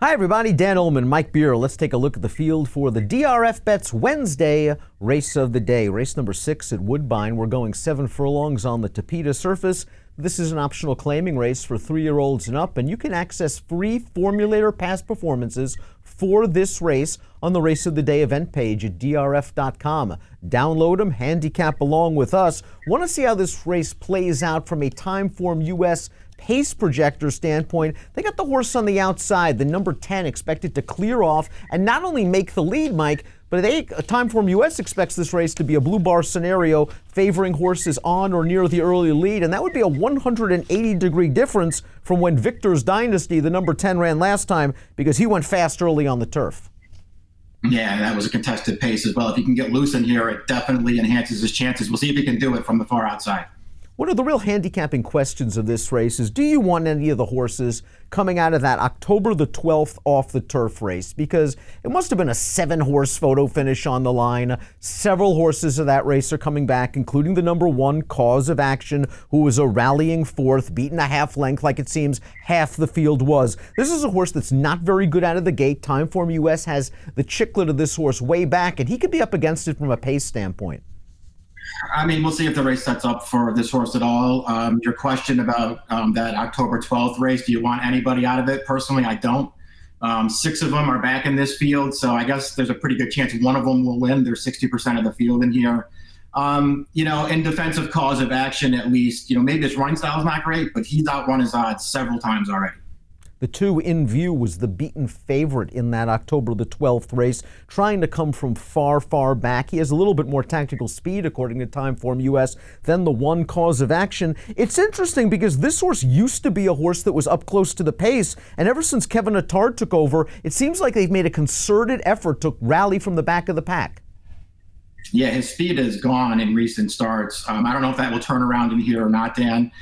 Hi everybody, Dan Illman, Mike Beer. Let's take a look at the field for the DRFBets Wednesday Race of the Day. Race number 6 at Woodbine. We're going 7 furlongs on the Tapeta surface. This is an optional claiming race for 3-year-olds and up, and you can access free formulator past performances for this race on the Race of the Day event page at DRF.com. Download them, handicap along with us. Want to see how this race plays out from a Timeform US pace projector standpoint? They got the horse on the outside, the number 10, expected to clear off and not only make the lead, Mike, but Timeform US expects this race to be a blue bar scenario, favoring horses on or near the early lead, and that would be a 180-degree difference from when Victor's Dynasty, the number 10, ran last time, because he went fast early on the turf. Yeah, that was a contested pace as well. If he can get loose in here, it definitely enhances his chances. We'll see if he can do it from the far outside. One of the real handicapping questions of this race is, do you want any of the horses coming out of that October the 12th off the turf race? Because it must have been a 7-horse photo finish on the line. Several horses of that race are coming back, including the number 1, Cause of Action, who was a rallying fourth, beaten a half length like it seems half the field was. This is a horse that's not very good out of the gate. Timeform US has the chicklet of this horse way back, and he could be up against it from a pace standpoint. I mean, we'll see if the race sets up for this horse at all. Your question about that October 12th race, do you want anybody out of it? Personally, I don't. 6 of them are back in this field, so I guess there's a pretty good chance one of them will win. There's 60% of the field in here. In defense of Cause of Action, at least, maybe his running style is not great, but he's outrun his odds several times already. The 2 in view was the beaten favorite in that October the 12th race, trying to come from far, far back. He has a little bit more tactical speed, according to Timeform US, than the 1, Cause of Action. It's interesting because this horse used to be a horse that was up close to the pace, and ever since Kevin Attard took over, it seems like they've made a concerted effort to rally from the back of the pack. Yeah, his speed is gone in recent starts. I don't know if that will turn around in here or not, Dan.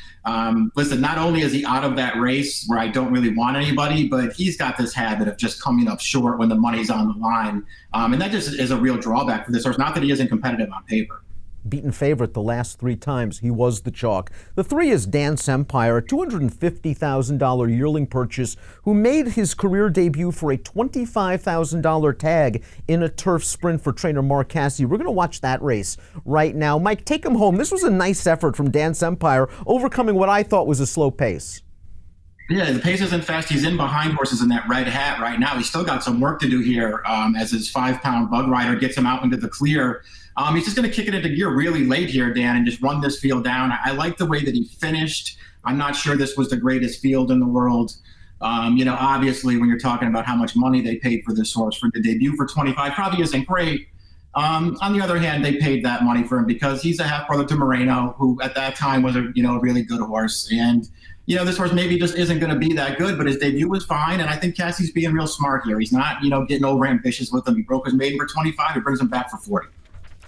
Listen, not only is he out of that race where I don't really want anybody, but he's got this habit of just coming up short when the money's on the line. And that just is a real drawback for this horse. Not that he isn't competitive on paper. Beaten favorite the last 3 times. He was the chalk. The 3 is Dance Empire, a $250,000 yearling purchase, who made his career debut for a $25,000 tag in a turf sprint for trainer Mark Casse. We're going to watch that race right now. Mike, take him home. This was a nice effort from Dance Empire, overcoming what I thought was a slow pace. Yeah, the pace isn't fast. He's in behind horses in that red hat right now. He's still got some work to do here as his 5-pound bug rider gets him out into the clear. He's just going to kick it into gear really late here, Dan, and just run this field down. I like the way that he finished. I'm not sure this was the greatest field in the world. Obviously, when you're talking about how much money they paid for this horse for the debut for 25, probably isn't great. On the other hand, they paid that money for him because he's a half-brother to Moreno, who at that time was a really good horse. And this horse maybe just isn't going to be that good, but his debut was fine, and I think Cassie's being real smart here. He's not, getting over-ambitious with him. He broke his maiden for 25. He brings him back for 40.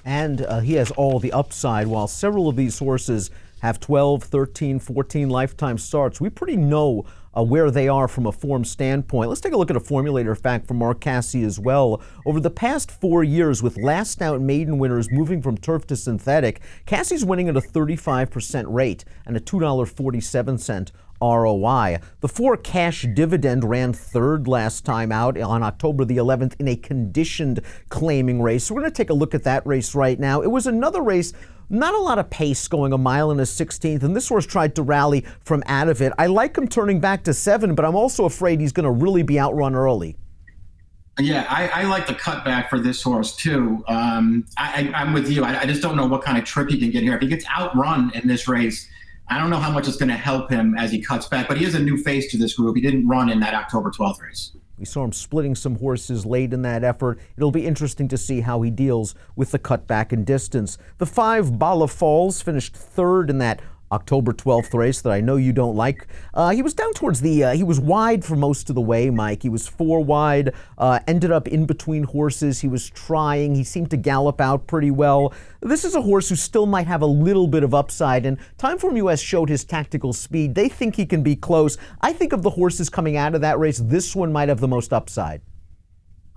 And he has all the upside, while several of these horses have 12, 13, 14 lifetime starts. We pretty know where they are from a form standpoint. Let's take a look at a formulator fact from Mark Casse as well. Over the past 4 years, with last out maiden winners moving from turf to synthetic, Cassie's winning at a 35% rate and a $2.47 ROI. The 4 Cash Dividend ran 3rd last time out on October the 11th in a conditioned claiming race. So we're going to take a look at that race right now. It was another race, not a lot of pace, going a mile and a 16th, and this horse tried to rally from out of it. I like him turning back to 7, but I'm also afraid he's going to really be outrun early. Yeah, I like the cutback for this horse, too. I'm with you. I just don't know what kind of trip he can get here. If he gets outrun in this race, I don't know how much it's going to help him as he cuts back, but he is a new face to this group. He didn't run in that October 12th race. We saw him splitting some horses late in that effort. It'll be interesting to see how he deals with the cutback and distance. The 5 Bala Falls finished 3rd in that October 12th race that I know you don't like. He was down towards the, he was wide for most of the way, Mike. He was 4 wide, ended up in between horses. He was trying. He seemed to gallop out pretty well. This is a horse who still might have a little bit of upside, and Timeform US showed his tactical speed. They think he can be close. I think of the horses coming out of that race, this one might have the most upside.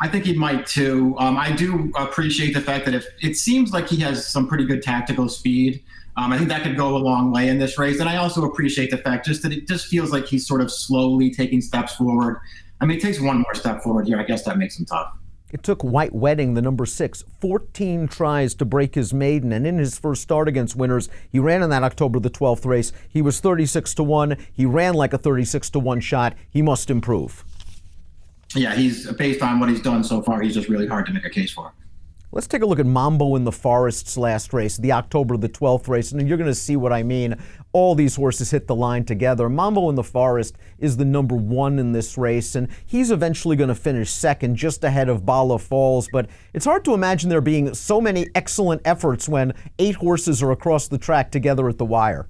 I think he might too. I do appreciate the fact that if it seems like he has some pretty good tactical speed. I think that could go a long way in this race. And I also appreciate the fact just that it just feels like he's sort of slowly taking steps forward. I mean, he takes one more step forward here. I guess that makes him tough. It took White Wedding, the number 6, 14 tries to break his maiden, and in his first start against winners, he ran in that October the 12th race. He was 36-1. He ran like a 36-1 shot. He must improve. Yeah, he's based on what he's done so far. He's just really hard to make a case for. Let's take a look at Mambo in the Forest's last race, the October the 12th race, and you're going to see what I mean. All these horses hit the line together. Mambo in the Forest is the number 1 in this race, and he's eventually going to finish second, just ahead of Bala Falls. But it's hard to imagine there being so many excellent efforts when 8 horses are across the track together at the wire.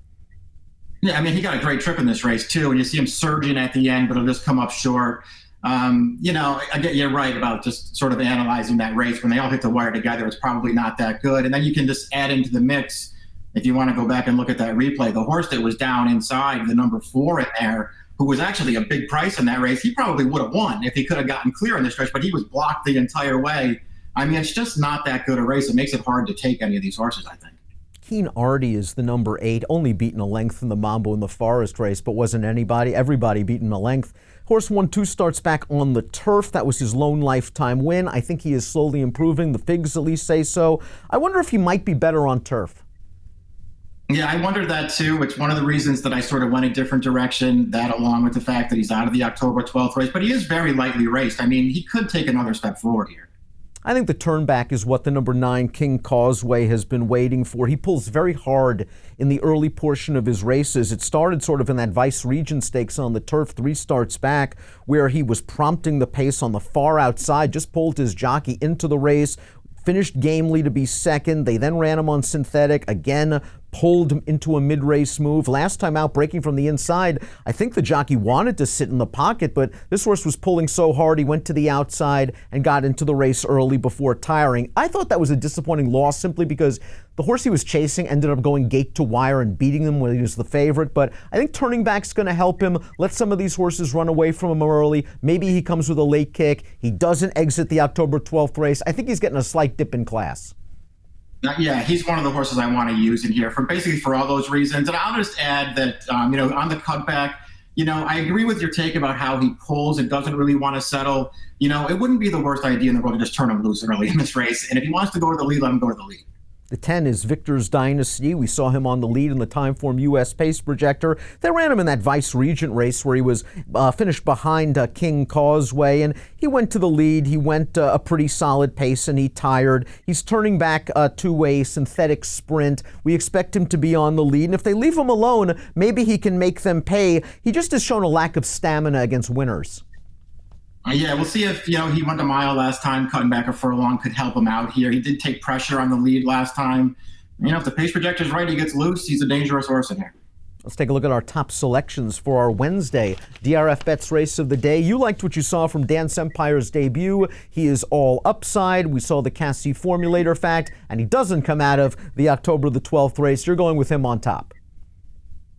Yeah, I mean, he got a great trip in this race, too, and you see him surging at the end, but he'll just come up short. I get you're right about just sort of analyzing that race. When they all hit the wire together, it's probably not that good. And then you can just add into the mix, if you want to go back and look at that replay, the horse that was down inside, the number 4 in there, who was actually a big price in that race, he probably would have won if he could have gotten clear in this stretch, but he was blocked the entire way. I mean, it's just not that good a race. It makes it hard to take any of these horses, I think. Keen Artie is the number 8, only beaten a length in the Mambo in the Forest race, but wasn't everybody beaten a length. Horse won 2 starts back on the turf. That was his lone lifetime win. I think he is slowly improving. The Figs at least say so. I wonder if he might be better on turf. Yeah, I wondered that too. It's one of the reasons that I sort of went a different direction, that along with the fact that he's out of the October 12th race, but he is very lightly raced. I mean, he could take another step forward here. I think the turnback is what the number 9 King Causeway has been waiting for. He pulls very hard in the early portion of his races. It started sort of in that Vice Regent Stakes on the turf 3 starts back, where he was prompting the pace on the far outside, just pulled his jockey into the race, finished gamely to be second. They then ran him on synthetic, again pulled him into a mid-race move. Last time out, breaking from the inside, I think the jockey wanted to sit in the pocket, but this horse was pulling so hard he went to the outside and got into the race early before tiring. I thought that was a disappointing loss simply because the horse he was chasing ended up going gate to wire and beating him when he was the favorite, but I think turning back's going to help him. Let some of these horses run away from him early. Maybe he comes with a late kick. He doesn't exit the October 12th race. I think he's getting a slight dip in class. Yeah, he's one of the horses I want to use in here for all those reasons. And I'll just add that, on the cutback, I agree with your take about how he pulls and doesn't really want to settle. It wouldn't be the worst idea in the world to just turn him loose early in this race. And if he wants to go to the lead, let him go to the lead. The 10 is Victor's Dynasty. We saw him on the lead in the Timeform U.S. Pace Projector. They ran him in that Vice Regent race where he was finished behind King Causeway, and he went to the lead. He went a pretty solid pace, and he tired. He's turning back to a synthetic sprint. We expect him to be on the lead, and if they leave him alone, maybe he can make them pay. He just has shown a lack of stamina against winners. Yeah, we'll see if, he went a mile last time, cutting back a furlong could help him out here. He did take pressure on the lead last time. If the pace projector's right, he gets loose. He's a dangerous horse in here. Let's take a look at our top selections for our Wednesday DRFBets Race of the Day. You liked what you saw from Dan Sempire's debut. He is all upside. We saw the Cassie Formulator fact, and he doesn't come out of the October the 12th race. You're going with him on top.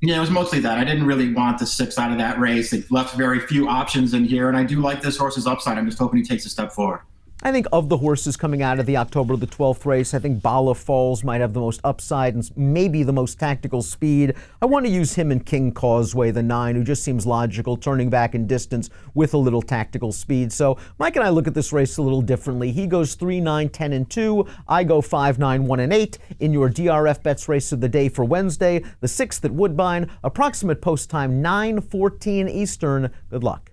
Yeah, it was mostly that. I didn't really want the 6 out of that race. They left very few options in here, and I do like this horse's upside. I'm just hoping he takes a step forward. I think of the horses coming out of the October the 12th race, I think Bala Falls might have the most upside and maybe the most tactical speed. I want to use him in King Causeway, the 9, who just seems logical, turning back in distance with a little tactical speed. So Mike and I look at this race a little differently. He goes 3, 9, 10, and 2. I go 5, 9, 1, and 8 in your DRFBets Race of the Day for Wednesday, the 6th at Woodbine. Approximate post time 9:14 Eastern. Good luck.